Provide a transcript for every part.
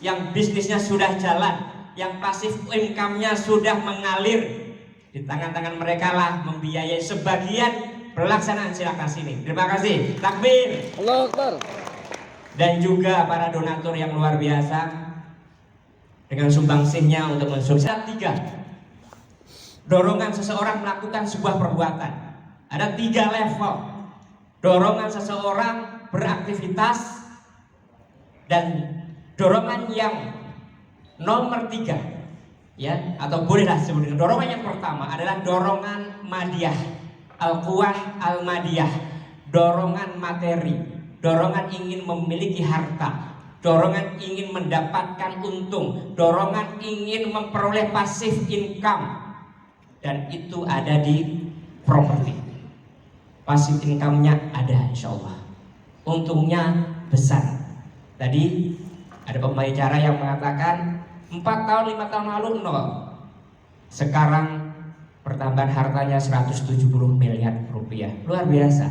yang bisnisnya sudah jalan, yang pasif income-nya sudah mengalir. Di tangan-tangan mereka lah membiayai sebagian pelaksanaan silakas ini. Terima kasih. Takbir. Allahu Akbar. Dan juga para donatur yang luar biasa dengan sumbangsihnya untuk mensukseskan. 3. Dorongan seseorang melakukan sebuah perbuatan. Ada 3 level. Dorongan seseorang beraktivitas, dan dorongan yang nomor 3, ya, atau bolehlah sebutkan dorongan yang pertama adalah dorongan madiyah, al-quwah al-madiyah, dorongan materi, dorongan ingin memiliki harta, dorongan ingin mendapatkan untung, dorongan ingin memperoleh passive income. Dan itu ada di properti. Passive income-nya ada, insya Allah. Untungnya besar. Tadi ada pembicara yang mengatakan 4 tahun 5 tahun lalu 0. Sekarang pertambahan hartanya 170 miliar rupiah. Luar biasa.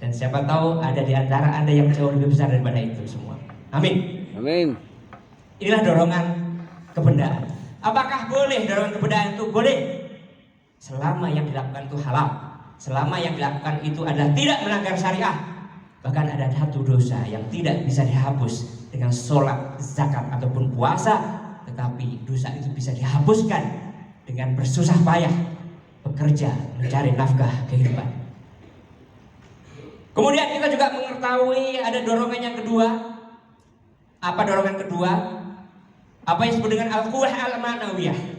Dan siapa tahu ada di antara Anda yang jauh lebih besar daripada itu semua. Amin. Amin. Inilah dorongan kebendaan. Apakah boleh dorongan kebendaan itu? Boleh. Selama yang dilakukan itu halal, selama yang dilakukan itu adalah tidak melanggar syariah. Bahkan ada satu dosa yang tidak bisa dihapus dengan sholat, zakat ataupun puasa, tetapi dosa itu bisa dihapuskan dengan bersusah payah bekerja mencari nafkah kehidupan. Kemudian kita juga mengetahui ada dorongan yang kedua. Apa dorongan kedua? Apa yang disebut dengan al-quwah al-ma'nawiyah.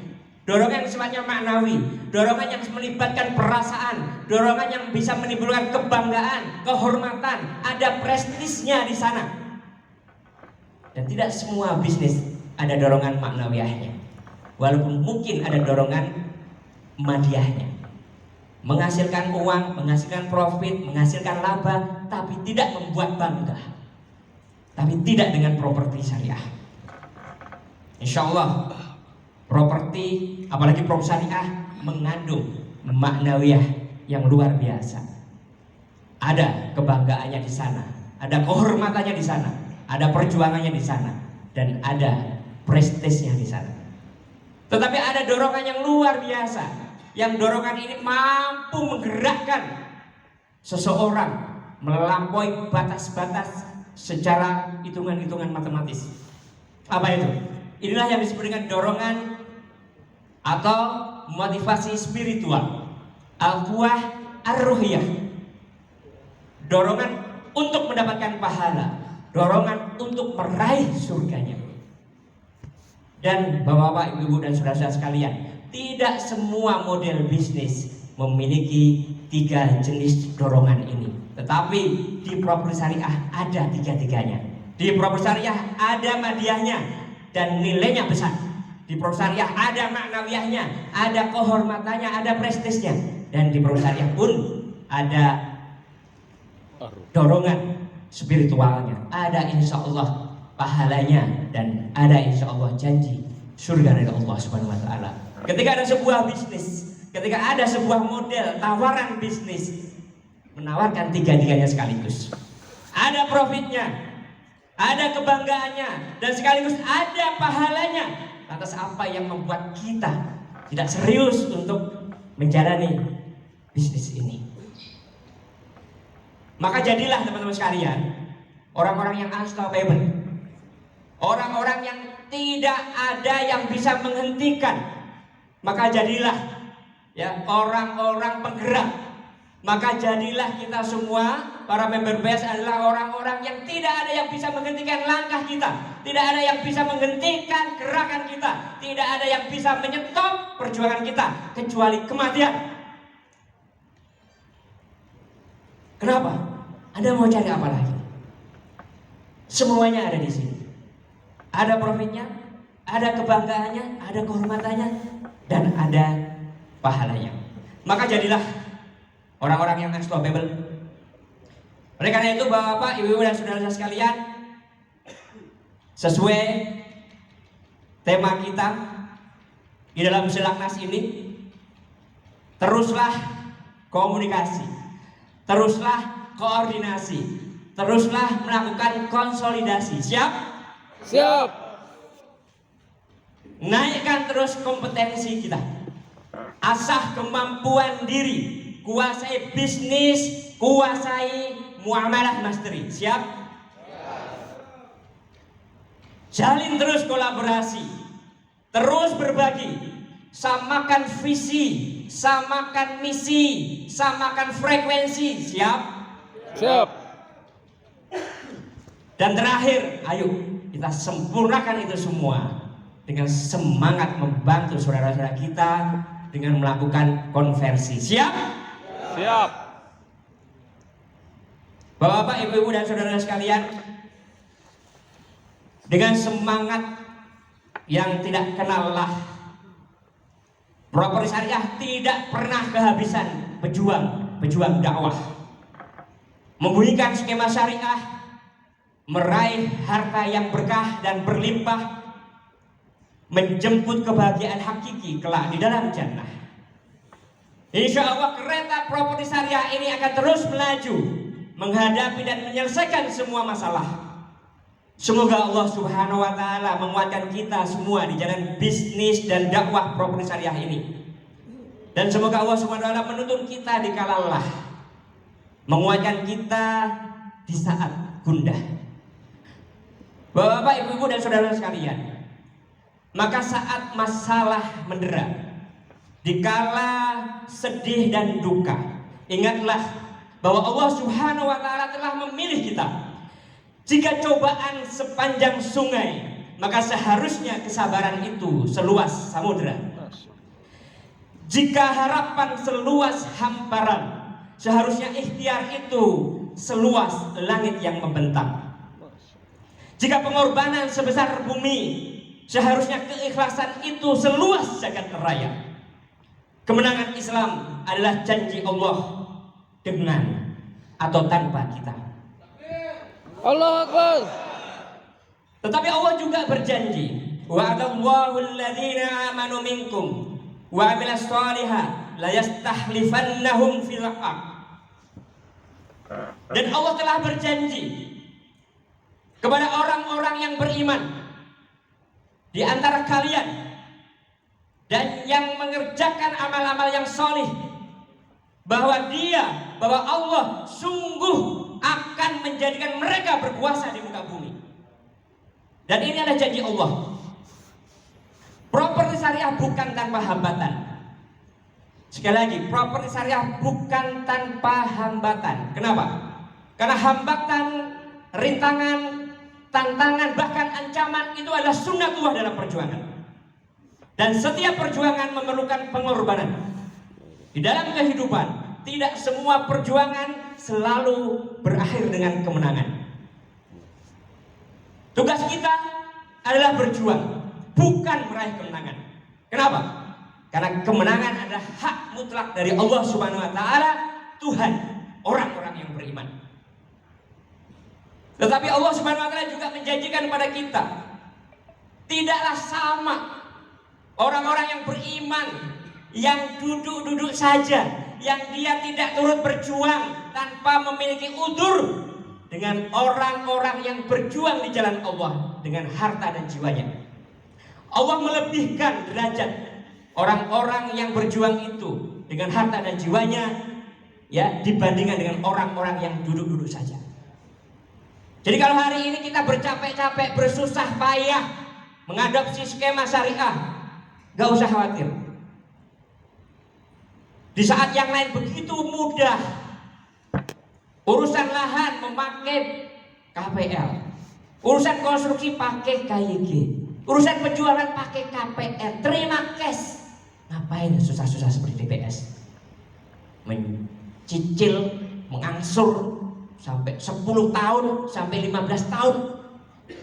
Dorongan yang sifatnya maknawi, dorongan yang melibatkan perasaan, dorongan yang bisa menimbulkan kebanggaan, kehormatan, ada prestisnya di sana. Dan tidak semua bisnis ada dorongan maknawiyahnya, walaupun mungkin ada dorongan madiyahnya, menghasilkan uang, menghasilkan profit, menghasilkan laba, tapi tidak membuat bangga, tapi tidak dengan properti syariah. Insya Allah properti, apalagi properti syariah, mengandung maknawiyah yang luar biasa. Ada kebanggaannya di sana, ada kehormatannya di sana, ada perjuangannya di sana, dan ada prestisnya di sana. Tetapi ada dorongan yang luar biasa, yang dorongan ini mampu menggerakkan seseorang melampaui batas-batas secara hitungan-hitungan matematis. Apa itu? Inilah yang disebut dengan dorongan atau motivasi spiritual, al-quwah ar-ruhiyah. Dorongan untuk mendapatkan pahala, dorongan untuk meraih surganya. Dan bapak-bapak, ibu-ibu dan saudara-saudara sekalian, tidak semua model bisnis memiliki 3 jenis dorongan ini. Tetapi di properti syariah ada 3-tiganya. Di properti syariah ada madiyahnya dan nilainya besar. Di properti syariah ada maknawiyahnya, ada kehormatannya, ada prestisnya. Dan di properti syariah pun ada dorongan spiritualnya, ada insya Allah pahalanya, dan ada insya Allah janji surga dari Allah Subhanahu Wa Taala. Ketika ada sebuah bisnis, ketika ada sebuah model tawaran bisnis menawarkan 3-tiganya sekaligus, ada profitnya, ada kebanggaannya, dan sekaligus ada pahalanya. Lantas apa yang membuat kita tidak serius untuk menjalani bisnis ini? Maka jadilah teman-teman sekalian orang-orang yang unstoppable, orang-orang yang tidak ada yang bisa menghentikan. Maka jadilah ya orang-orang penggerak. Maka jadilah kita semua para member BES adalah orang-orang yang tidak ada yang bisa menghentikan langkah kita, tidak ada yang bisa menghentikan gerakan kita, tidak ada yang bisa menyetop perjuangan kita kecuali kematian. Kenapa? Anda mau cari apa lagi? Semuanya ada di sini. Ada profitnya, ada kebanggaannya, ada kehormatannya, dan ada pahalanya. Maka jadilah orang-orang yang unstoppable. Oleh karena itu Bapak, Ibu, dan saudara-saudara sekalian, sesuai tema kita di dalam Selaknas ini, teruslah komunikasi, teruslah koordinasi, teruslah melakukan konsolidasi. Siap? Siap. naikkan terus kompetensi kita, asah kemampuan diri, kuasai bisnis, kuasai muamalah mastery. Siap? Jalin terus kolaborasi, terus berbagi, samakan visi, samakan misi, samakan frekuensi. Siap? Siap. Dan terakhir, ayo kita sempurnakan itu semua dengan semangat membantu saudara-saudara kita dengan melakukan konversi. Siap? Siap. Bapak-bapak, ibu-ibu dan saudara sekalian, dengan semangat yang tidak kenal lelah, Properti Syariah tidak pernah kehabisan pejuang dakwah, membunyikan skema syariah, meraih harta yang berkah dan berlimpah, menjemput kebahagiaan hakiki kelak di dalam jannah. Insya Allah kereta Properti Syariah ini akan terus melaju, menghadapi dan menyelesaikan semua masalah. Semoga Allah Subhanahu wa Ta'ala menguatkan kita semua di jalan bisnis dan dakwah Properti Syariah ini. Dan semoga Allah Subhanahu wa Ta'ala menuntun kita di kala lelah, menguatkan kita di saat gundah. Bapak, ibu-ibu dan saudara sekalian, maka saat masalah mendera, dikala sedih dan duka, ingatlah bahwa Allah Subhanahu wa Ta'ala telah memilih kita. Jika cobaan sepanjang sungai, maka seharusnya kesabaran itu seluas samudera. Jika harapan seluas hamparan, seharusnya ikhtiar itu seluas langit yang membentang. Jika pengorbanan sebesar bumi, seharusnya keikhlasan itu seluas jagat raya. Kemenangan Islam adalah janji Allah dengan atau tanpa kita. Allahu Akbar. Tetapi Allah juga berjanji, wa'adallahu alladhina amanu minkum wa 'amilas shalihat la yastakhlifannahum fil ardh. Dan Allah telah berjanji kepada orang-orang yang beriman di antara kalian dan yang mengerjakan amal-amal yang solih, bahwa Allah sungguh akan menjadikan mereka berkuasa di muka bumi. Dan ini adalah janji Allah. Properti Syariah bukan tanpa hambatan. Sekali lagi, Properti Syariah bukan tanpa hambatan. Kenapa? Karena hambatan, rintangan, tantangan, bahkan ancaman itu adalah sunnatullah dalam perjuangan. Dan setiap perjuangan memerlukan pengorbanan. Di dalam kehidupan, tidak semua perjuangan selalu berakhir dengan kemenangan. Tugas kita adalah berjuang, bukan meraih kemenangan. Kenapa? Karena kemenangan adalah hak mutlak dari Allah Subhanahu wa Ta'ala, Tuhan orang-orang yang beriman. Tetapi Allah Subhanahu wa Ta'ala juga menjanjikan kepada kita, tidaklah sama orang-orang yang beriman yang duduk-duduk saja, yang dia tidak turut berjuang tanpa memiliki udzur, dengan orang-orang yang berjuang di jalan Allah dengan harta dan jiwanya. Allah melebihkan derajat orang-orang yang berjuang itu dengan harta dan jiwanya, ya, dibandingkan dengan orang-orang yang duduk-duduk saja. Jadi kalau hari ini kita bercapek-capek, bersusah payah mengadopsi skema syariah, gak usah khawatir. Di saat yang lain begitu mudah, urusan lahan memakai KPL, urusan konstruksi pakai KYG, urusan penjualan pakai KPR, terima cash. Ngapain susah-susah seperti DPS? Mencicil, mengangsur sampai 10 tahun, sampai 15 tahun.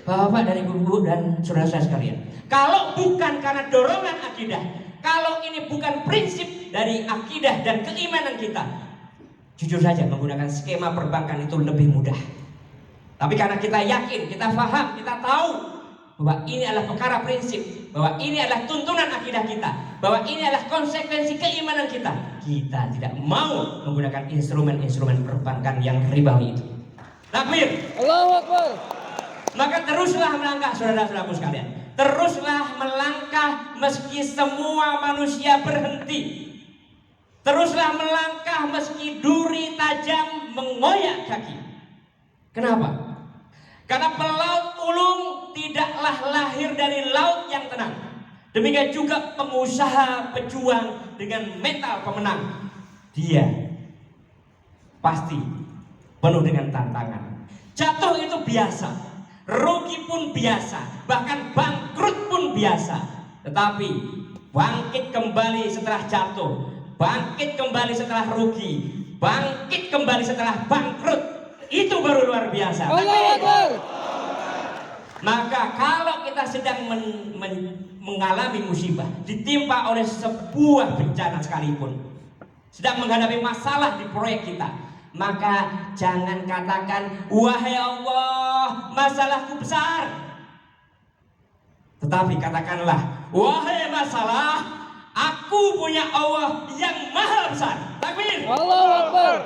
Bapak dan ibu-ibu dan saudara-saudara sekalian, kalau bukan karena dorongan akidah, kalau ini bukan prinsip dari akidah dan keimanan kita, jujur saja menggunakan skema perbankan itu lebih mudah. Tapi karena kita yakin, kita paham, kita tahu bahwa ini adalah perkara prinsip, bahwa ini adalah tuntunan akidah kita, bahwa ini adalah konsekuensi keimanan kita, kita tidak mau menggunakan instrumen-instrumen perbankan yang ribawi itu. Takbir. Allahu Akbar. Maka teruslah melangkah, saudara-saudaraku sekalian. Teruslah melangkah meski semua manusia berhenti. Teruslah melangkah meski duri tajam mengoyak kaki. Kenapa? Karena pelaut ulung tidaklah lahir dari laut yang tenang. Demikian juga pengusaha pejuang dengan mental pemenang. Dia pasti penuh dengan tantangan. Jatuh itu biasa, rugi pun biasa, bahkan bangkrut pun biasa. Tetapi bangkit kembali setelah jatuh, bangkit kembali setelah rugi, bangkit kembali setelah bangkrut, itu baru luar biasa. Maka kalau kita sedang mengalami musibah, ditimpa oleh sebuah bencana sekalipun, sedang menghadapi masalah di proyek kita, maka jangan katakan, wahai Allah, masalahku besar. Tetapi katakanlah, wahai masalah, aku punya Allah yang maha besar. Takbir. Allahu Akbar.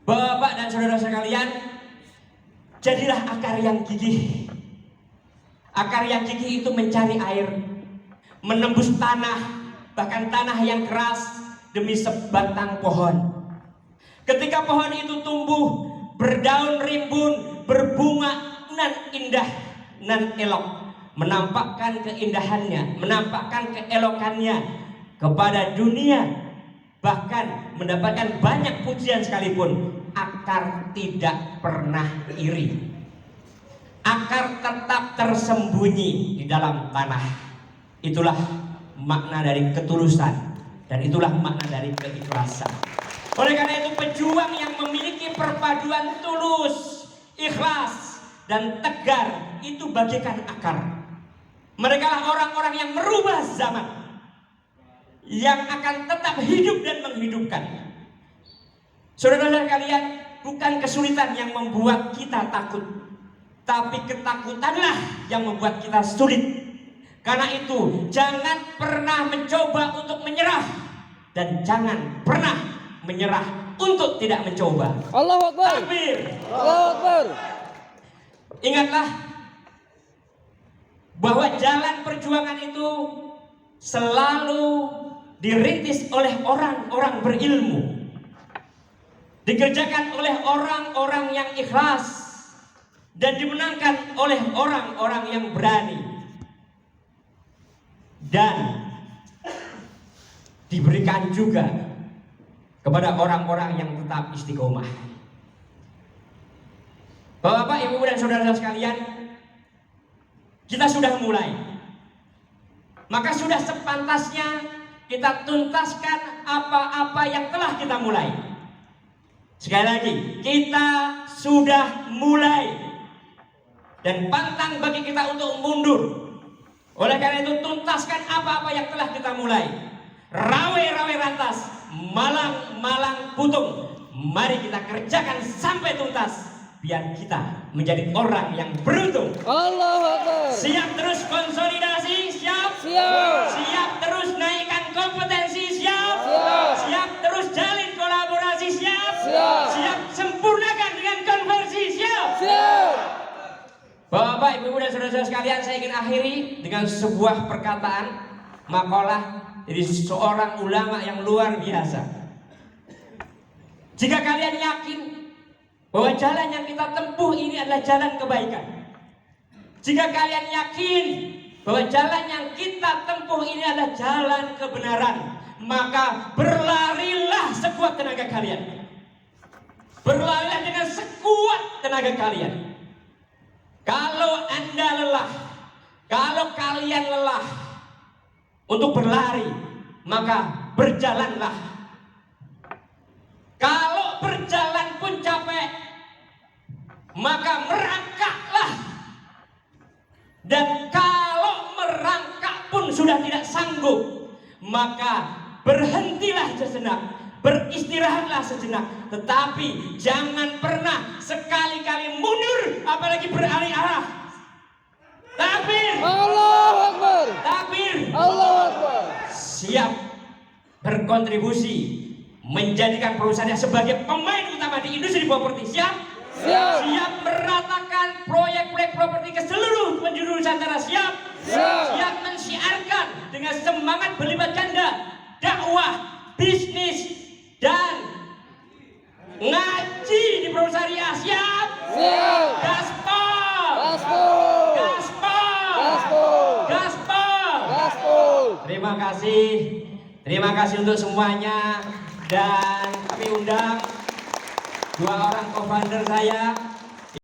Bapak dan saudara sekalian, jadilah akar yang gigih. Akar yang gigih itu mencari air, menembus tanah, bahkan tanah yang keras demi sebatang pohon. Ketika pohon itu tumbuh, berdaun rimbun, berbunga nan indah, nan elok, menampakkan keindahannya, menampakkan keelokannya kepada dunia, bahkan mendapatkan banyak pujian sekalipun, akar tidak pernah iri. Akar tetap tersembunyi di dalam tanah. Itulah makna dari ketulusan, dan itulah makna dari keikhlasan. Oleh karena itu, pejuang yang memiliki perpaduan tulus, ikhlas, dan tegar itu bagaikan akar. Mereka lah orang-orang yang merubah zaman, yang akan tetap hidup dan menghidupkan. Saudara-saudara kalian, bukan kesulitan yang membuat kita takut, tapi ketakutanlah yang membuat kita sulit. Karena itu, jangan pernah mencoba untuk menyerah, dan jangan pernah menyerah untuk tidak mencoba. Allahu Akbar. Takbir. Allahu Akbar. Ingatlah bahwa jalan perjuangan itu selalu dirintis oleh orang-orang berilmu, dikerjakan oleh orang-orang yang ikhlas, dan dimenangkan oleh orang-orang yang berani, dan diberikan juga kepada orang-orang yang tetap istiqomah. Bapak, Ibu, dan saudara sekalian, kita sudah mulai. Maka sudah sepantasnya kita tuntaskan apa-apa yang telah kita mulai. Sekali lagi, kita sudah mulai, dan pantang bagi kita untuk mundur. Oleh karena itu, tuntaskan apa-apa yang telah kita mulai. Rawe-rawe rantas, malang-malang putung, mari kita kerjakan sampai tuntas, biar kita menjadi orang yang beruntung. Allahu Akbar. Siap terus konsolidasi, siap? Siap. Siap terus naikkan kompetensi, siap? Siap. Siap terus jalin kolaborasi, siap? Siap. Siap sempurnakan dengan konversi, siap? Siap. Bapak, Ibu, dan saudara-saudara sekalian, saya ingin akhiri dengan sebuah perkataan makalah dari seorang ulama yang luar biasa. Jika kalian yakin bahwa jalan yang kita tempuh ini adalah jalan kebaikan, jika kalian yakin bahwa jalan yang kita tempuh ini adalah jalan kebenaran, maka berlarilah sekuat tenaga kalian. Berlarilah dengan sekuat tenaga kalian. Kalau Anda lelah, kalau kalian lelah untuk berlari, maka berjalanlah. Kalau berjalan pun capek, maka merangkaklah. Dan kalau merangkak pun sudah tidak sanggup, maka berhentilah sejenak, beristirahatlah sejenak. Tetapi jangan pernah sekali-kali mundur, apalagi beralih arah. Takbir. Allahu Akbar. Takbir. Allahu Akbar. Siap berkontribusi menjadikan perusahaannya sebagai pemain utama di industri properti. Siap? Siap. Siap meratakan proyek-proyek properti ke seluruh penjuru Nusantara. Siap? Siap. Siap mensiarkan dengan semangat berlipat ganda dakwah, bisnis, dan ngaji di Provinsi Syariah. Siap? Siap. Gaspol! Gaspol. Gaspol! Gaspol. Gaspol! Gaspol. Terima kasih untuk semuanya, dan kami undang dua orang co-founder saya,